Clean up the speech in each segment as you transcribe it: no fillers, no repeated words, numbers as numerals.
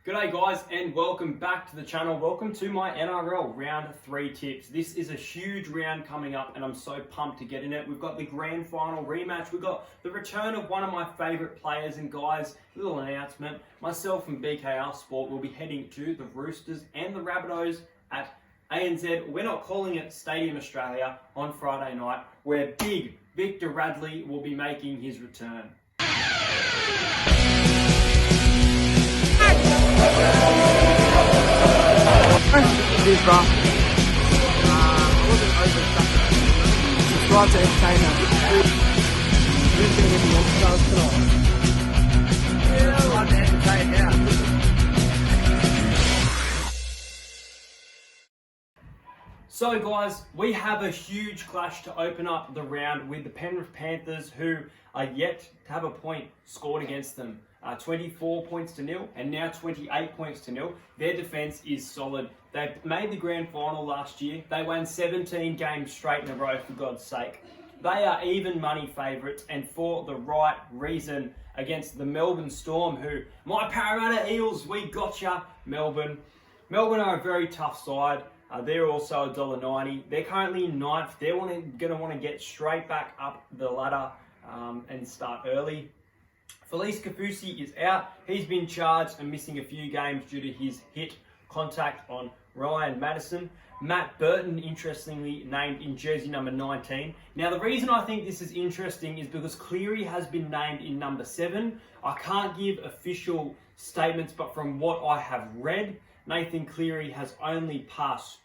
G'day guys and welcome back to the channel. Welcome to my NRL Round 3 tips. This is a huge round coming up and I'm so pumped to get in it. We've got the grand final rematch. We've got the return of one of my favourite players, and guys, little announcement. Myself and BKR Sport will be heading to the Roosters and the Rabbitohs at ANZ. We're not calling it Stadium Australia on Friday night, where big Victor Radley will be making his return. Cheers, bro. I wasn't overstuck. Subscribe to Entertainer. Who's going to get the All-Stars tonight? Yeah, I like to entertain now. So guys, we have a huge clash to open up the round with the Penrith Panthers, who are yet to have a point scored against them. 24 points to nil and now 28 points to nil. Their defence is solid. They made the grand final last year. They won 17 games straight in a row, for God's sake. They are even money favourites, and for the right reason, against the Melbourne Storm, who, my Parramatta Eels, we gotcha, Melbourne. Melbourne are a very tough side. They're also $1.90. They're currently in 9th. They're going to want to get straight back up the ladder and start early. Felice Kafusi is out. He's been charged and missing a few games due to his hit contact on Ryan Madison. Matt Burton, interestingly, named in jersey number 19. Now, the reason I think this is interesting is because Cleary has been named in number 7. I can't give official statements, but from what I have read, Nathan Cleary has only passed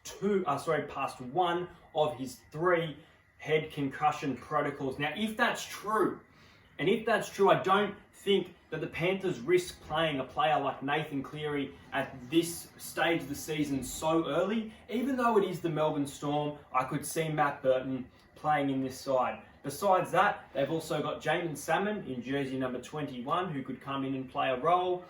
one of his 3 head concussion protocols. Now, if that's true, I don't think that the Panthers risk playing a player like Nathan Cleary at this stage of the season so early. Even though it is the Melbourne Storm, I could see Matt Burton playing in this side. Besides that, they've also got Jamin Salmon in jersey number 21, who could come in and play a role.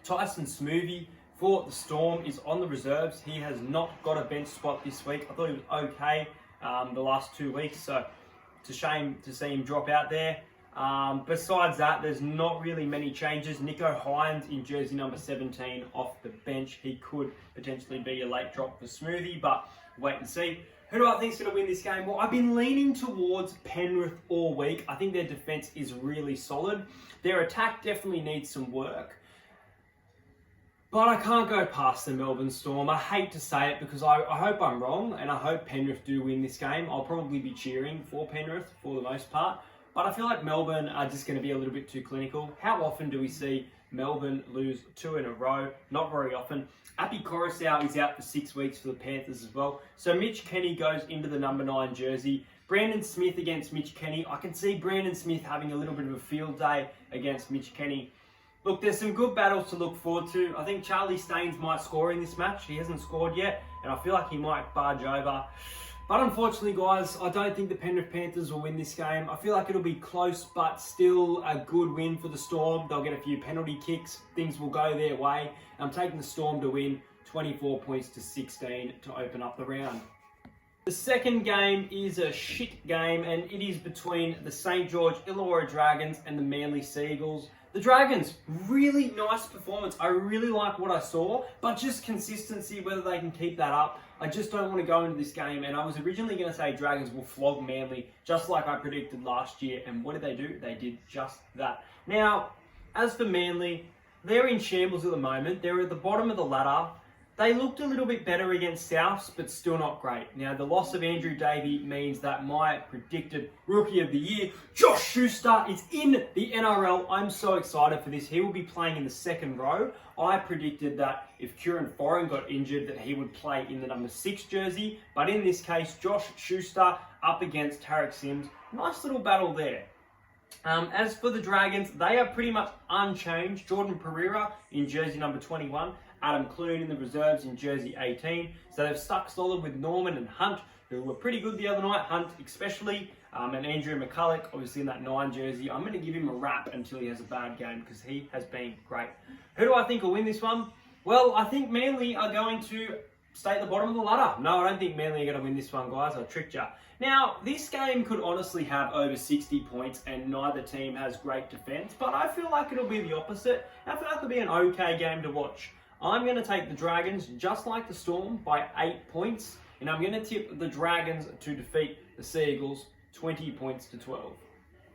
Tyson Smoothy for the Storm is on the reserves. He has not got a bench spot this week. I thought he was okay the last 2 weeks, so it's a shame to see him drop out there. Besides that, there's not really many changes. Nico Hines in jersey number 17 off the bench. He could potentially be a late drop for Smoothie, but wait and see. Who do I think is going to win this game? Well, I've been leaning towards Penrith all week. I think their defence is really solid. Their attack definitely needs some work. But I can't go past the Melbourne Storm. I hate to say it because I hope I'm wrong, and I hope Penrith do win this game. I'll probably be cheering for Penrith for the most part. But I feel like Melbourne are just going to be a little bit too clinical. How often do we see Melbourne lose 2 in a row? Not very often. Api Coruscant is out for 6 weeks for the Panthers as well. So Mitch Kenny goes into the number 9 jersey. Brandon Smith against Mitch Kenny. I can see Brandon Smith having a little bit of a field day against Mitch Kenny. Look, there's some good battles to look forward to. I think Charlie Staines might score in this match. He hasn't scored yet, and I feel like he might barge over. But unfortunately, guys, I don't think the Penrith Panthers will win this game. I feel like it'll be close, but still a good win for the Storm. They'll get a few penalty kicks. Things will go their way. I'm taking the Storm to win 24 points to 16 to open up the round. The second game is a shit game, and it is between the St. George Illawarra Dragons and the Manly Seagulls. The Dragons, really nice performance. I really like what I saw, but just consistency, whether they can keep that up. I just don't want to go into this game, and I was originally going to say Dragons will flog Manly, just like I predicted last year, and what did they do? They did just that. Now, as for Manly, they're in shambles at the moment. They're at the bottom of the ladder. They looked a little bit better against Souths, but still not great. Now, the loss of Andrew Davey means that my predicted Rookie of the Year, Josh Schuster, is in the NRL. I'm so excited for this. He will be playing in the second row. I predicted that if Kieran Foran got injured, that he would play in the number 6 jersey. But in this case, Josh Schuster up against Tarek Sims. Nice little battle there. As for the Dragons, they are pretty much unchanged. Jordan Pereira in jersey number 21. Adam Clune in the reserves in jersey 18. So they've stuck solid with Norman and Hunt, who were pretty good the other night. Hunt especially. And Andrew McCulloch, obviously in that 9 jersey. I'm going to give him a wrap until he has a bad game because he has been great. Who do I think will win this one? Well, I think Manly are going to stay at the bottom of the ladder. No, I don't think Manly are going to win this one, guys. I tricked you. Now, this game could honestly have over 60 points and neither team has great defence, but I feel like it'll be the opposite. I feel like it'll be an okay game to watch. I'm going to take the Dragons, just like the Storm, by 8 points, and I'm going to tip the Dragons to defeat the Sea Eagles 20 points to 12.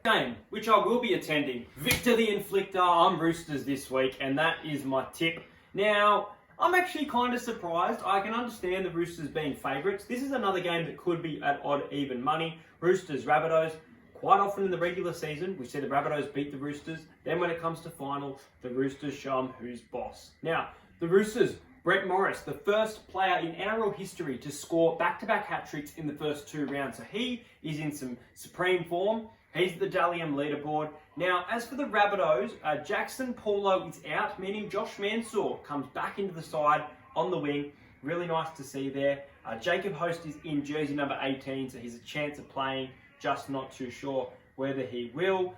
Game, which I will be attending, Victor the Inflictor. I'm Roosters this week, and that is my tip. Now, I'm actually kind of surprised. I can understand the Roosters being favourites. This is another game that could be at odd even money. Roosters, Rabbitohs. Quite often in the regular season, we see the Rabbitohs beat the Roosters. Then when it comes to final, the Roosters show them who's boss. Now, the Roosters, Brett Morris, the first player in NRL history to score back-to-back hat-tricks in the first 2 rounds. So he is in some supreme form. He's the Dalian leaderboard. Now, as for the Rabbitohs, Jackson Paulo is out, meaning Josh Mansour comes back into the side on the wing. Really nice to see there. Jacob Host is in jersey number 18, so he's a chance of playing, just not too sure whether he will.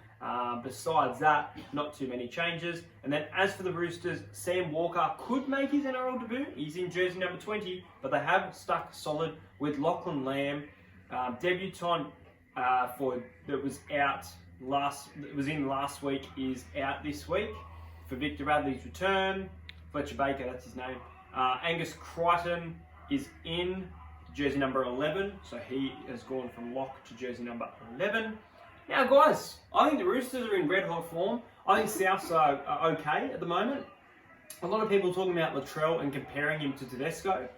Besides that, not too many changes. And then as for the Roosters, Sam Walker could make his NRL debut. He's in jersey number 20, but they have stuck solid with Lachlan Lamb, debutant that was in last week is out this week for Victor Radley's return. Fletcher Baker, that's his name. Angus Crichton is in jersey number 11, so he has gone from lock to jersey number 11. Now, guys, I think the Roosters are in red hot form. I think Souths are okay at the moment. A lot of people talking about Latrell and comparing him to Tedesco.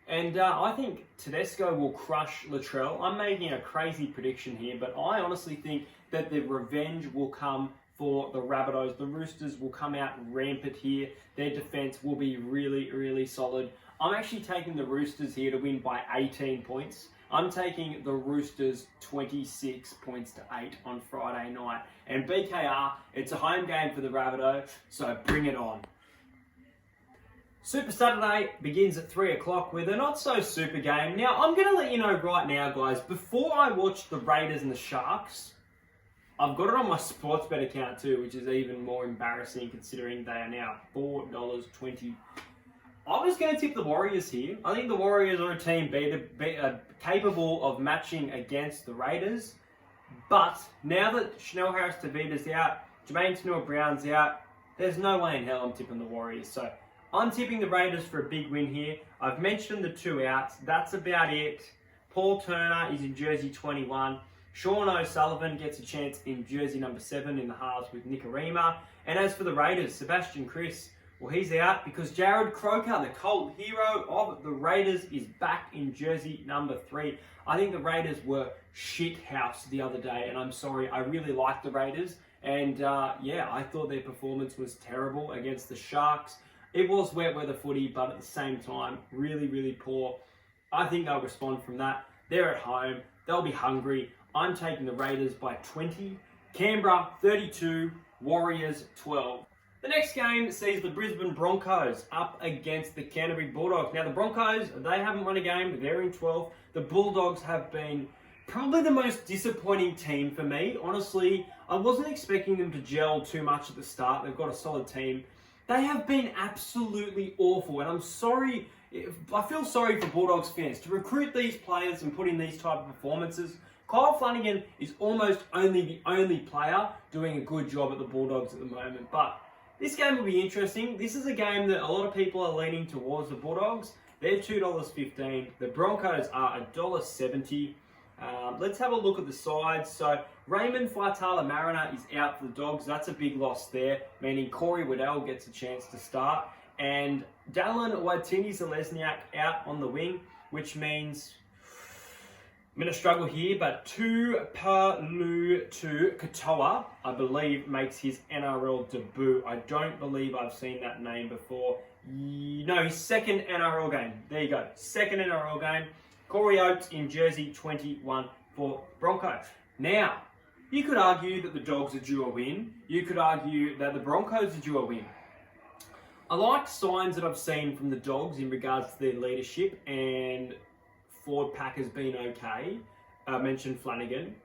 And I think Tedesco will crush Latrell. I'm making a crazy prediction here, but I honestly think that the revenge will come for the Rabbitohs. The Roosters will come out rampant here. Their defence will be really, really solid. I'm actually taking the Roosters here to win by 18 points. I'm taking the Roosters 26 points to 8 on Friday night. And BKR, it's a home game for the Rabbitohs, so bring it on. Super Saturday begins at 3 o'clock with a not so super game. Now, I'm going to let you know right now, guys, before I watch the Raiders and the Sharks, I've got it on my Sportsbet account too, which is even more embarrassing considering they are now $4.20. I was going to tip the Warriors here. I think the Warriors are a team capable of matching against the Raiders. But now that Chanel Harris-Tavita's out, Jermaine Tanua-Brown's out, there's no way in hell I'm tipping the Warriors. So I'm tipping the Raiders for a big win here. I've mentioned the 2 outs. That's about it. Paul Turner is in jersey 21. Sean O'Sullivan gets a chance in jersey number 7 in the halves with Nicarima. And as for the Raiders, Sebastian Chris, well, he's out because Jared Croker, the cult hero of the Raiders, is back in jersey number 3. I think the Raiders were shit house the other day, and I'm sorry, I really liked the Raiders. And yeah, I thought their performance was terrible against the Sharks. It was wet weather footy, but at the same time, really, really poor. I think they'll respond from that. They're at home. They'll be hungry. I'm taking the Raiders by 20. Canberra, 32. Warriors, 12. The next game sees the Brisbane Broncos up against the Canterbury Bulldogs. Now, the Broncos, they haven't won a game. They're in 12th. The Bulldogs have been probably the most disappointing team for me. Honestly, I wasn't expecting them to gel too much at the start. They've got a solid team. They have been absolutely awful, and I'm sorry. I feel sorry for Bulldogs fans to recruit these players and put in these type of performances. Kyle Flanagan is almost the only player doing a good job at the Bulldogs at the moment, but this game will be interesting. This is a game that a lot of people are leaning towards the Bulldogs. They're $2.15. The Broncos are $1.70. Let's have a look at the sides. So Raymond Faitala-Mariner is out for the Dogs. That's a big loss there, meaning Corey Waddell gets a chance to start. And Dallin Watini-Zelezniak out on the wing, which means I'm going to struggle here, but Tupalu Katoa, I believe, makes his NRL debut. I don't believe I've seen that name before. No, his second NRL game. There you go. Second NRL game. Corey Oates in jersey 21 for Broncos. Now, you could argue that the Dogs are due a win. You could argue that the Broncos are due a win. I like signs that I've seen from the Dogs in regards to their leadership, and forward pack has been okay. I mentioned Flanagan.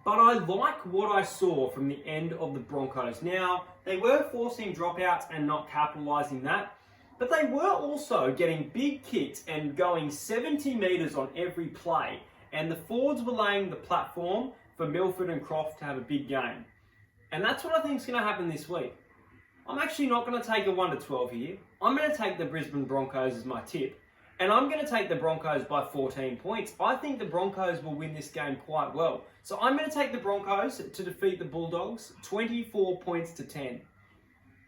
But I like what I saw from the end of the Broncos. Now, they were forcing dropouts and not capitalising that. But they were also getting big kicks and going 70 metres on every play. And the forwards were laying the platform for Milford and Croft to have a big game. And that's what I think is going to happen this week. I'm actually not going to take a 1-12 here. I'm going to take the Brisbane Broncos as my tip. And I'm going to take the Broncos by 14 points. I think the Broncos will win this game quite well. So I'm going to take the Broncos to defeat the Bulldogs, 24 points to 10.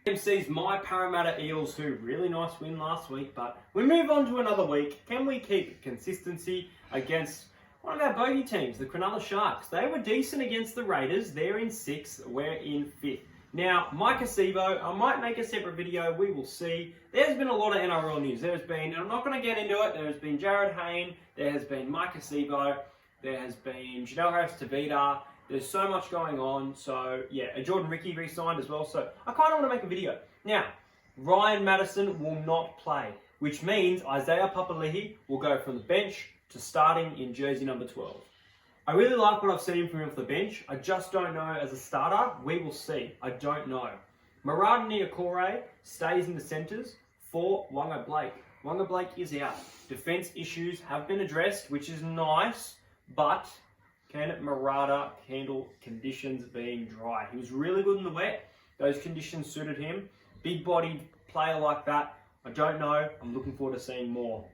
MC's my Parramatta Eels, who really nice win last week. But we move on to another week. Can we keep consistency against one of our bogey teams, the Cronulla Sharks? They were decent against the Raiders. They're in 6th. We're in 5th. Now, Mike Acebo, I might make a separate video, we will see. There's been a lot of NRL news. There's been, and I'm not going to get into it, there's been Jared Hayne, there has been Mike Acebo, there has been Janelle Harris-Tavita. There's so much going on. So, yeah, Jordan Ricky re-signed as well. So, I kind of want to make a video. Now, Ryan Madison will not play, which means Isaiah Papali'i will go from the bench to starting in jersey number 12. I really like what I've seen from him off the bench. I just don't know as a starter. We will see. I don't know. Marata Niokore stays in the centres for Wanga Blake. Wanga Blake is out. Defence issues have been addressed, which is nice, but can Marata handle conditions being dry? He was really good in the wet. Those conditions suited him. Big-bodied player like that, I don't know. I'm looking forward to seeing more.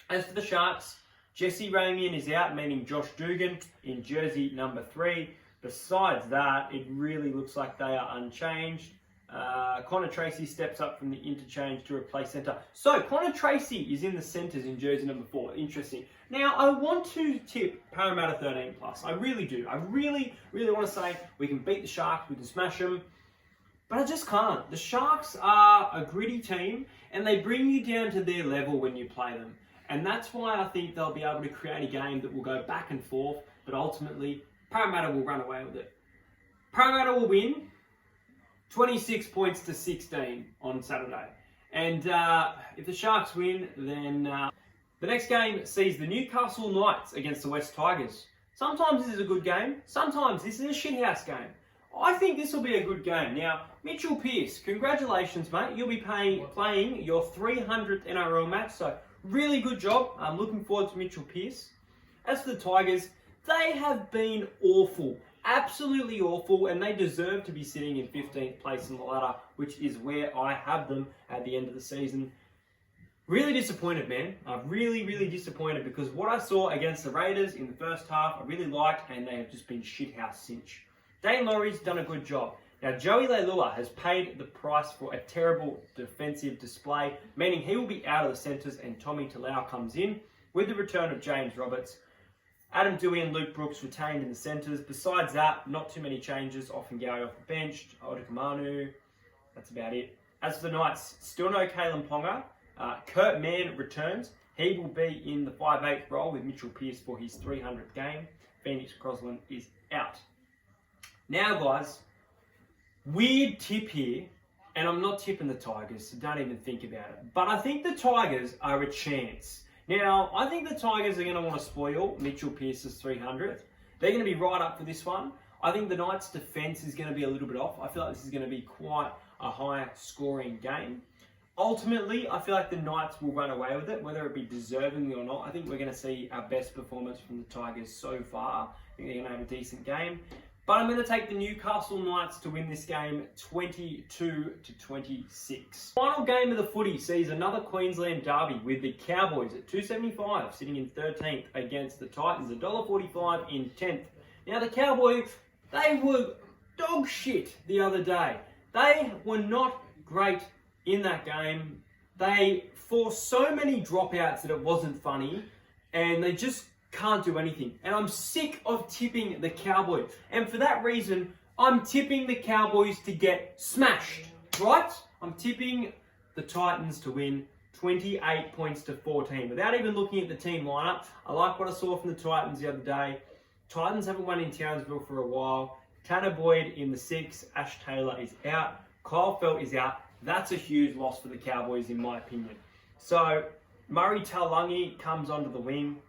As for the Sharks, Jesse Ramian is out, meaning Josh Dugan in jersey number 3. Besides that, it really looks like they are unchanged. Connor Tracy steps up from the interchange to replace centre. So, Connor Tracy is in the centres in jersey number 4. Interesting. Now, I want to tip Parramatta 13+. I really do. I really want to say we can beat the Sharks, we can smash them. But I just can't. The Sharks are a gritty team, and they bring you down to their level when you play them. And that's why I think they'll be able to create a game that will go back and forth, but ultimately, Parramatta will run away with it. Parramatta will win 26 points to 16 on Saturday. And if the Sharks win, then the next game sees the Newcastle Knights against the West Tigers. Sometimes this is a good game. Sometimes this is a shithouse game. I think this will be a good game. Now, Mitchell Pearce, congratulations, mate. You'll be playing your 300th NRL match, so really good job. I'm looking forward to Mitchell Pearce. As for the Tigers, they have been awful. Absolutely awful, and they deserve to be sitting in 15th place in the ladder, which is where I have them at the end of the season. Really disappointed, man. I'm really disappointed because what I saw against the Raiders in the first half, I really liked, and they have just been shithouse since. Dane Laurie's done a good job. Now, Joey Leilua has paid the price for a terrible defensive display, meaning he will be out of the centres and Tommy Talau comes in with the return of James Roberts. Adam Dewey and Luke Brooks retained in the centres. Besides that, not too many changes. Offengary off the bench, Odukamanu, that's about it. As for the Knights, still no Kalen Ponga. Kurt Mann returns. He will be in the 5/8 role with Mitchell Pearce for his 300th game. Phoenix Crosland is out. Now, guys, weird tip here, and I'm not tipping the Tigers, so don't even think about it. But I think the Tigers are a chance. Now, I think the Tigers are going to want to spoil Mitchell Pearce's 300th. They're going to be right up for this one. I think the Knights' defence is going to be a little bit off. I feel like this is going to be quite a high-scoring game. Ultimately, I feel like the Knights will run away with it, whether it be deservingly or not. I think we're going to see our best performance from the Tigers so far. I think they're going to have a decent game. But I'm going to take the Newcastle Knights to win this game 22-26. Final game of the footy sees another Queensland derby with the Cowboys at 275, sitting in 13th against the Titans, $1.45 in 10th. Now the Cowboys, they were dog shit the other day. They were not great in that game. They forced so many dropouts that it wasn't funny, and they just can't do anything. And I'm sick of tipping the Cowboys. And for that reason, I'm tipping the Cowboys to get smashed, right? I'm tipping the Titans to win 28 points to 14. Without even looking at the team lineup, I like what I saw from the Titans the other day. Titans haven't won in Townsville for a while. Tanner Boyd in the 6. Ash Taylor is out. Kyle Felt is out. That's a huge loss for the Cowboys, in my opinion. So, Murray Taulagi comes onto the wing.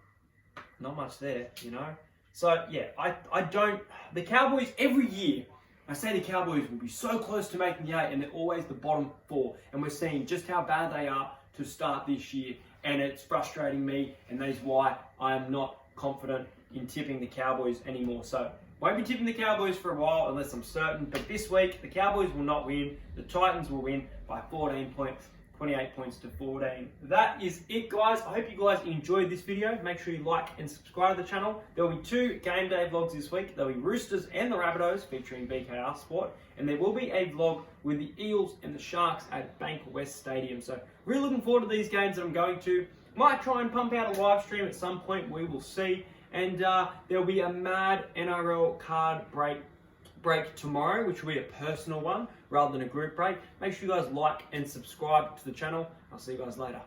Not much there, you know. So, yeah, I don't... The Cowboys, every year, I say the Cowboys will be so close to making the 8 and they're always the bottom 4. And we're seeing just how bad they are to start this year. And it's frustrating me, and that is why I am not confident in tipping the Cowboys anymore. So won't be tipping the Cowboys for a while unless I'm certain. But this week, the Cowboys will not win. The Titans will win by 14 points. 28 points to 14. That is it, guys. I hope you guys enjoyed this video. Make sure you like and subscribe to the channel. There will be 2 game day vlogs this week. There will be Roosters and the Rabbitohs featuring BKR Sport. And there will be a vlog with the Eels and the Sharks at Bank West Stadium. So really looking forward to these games that I'm going to. Might try and pump out a live stream at some point. We will see. And there will be a mad NRL card break tomorrow, which will be a personal one rather than a group break. Make sure you guys like and subscribe to the channel. I'll see you guys later.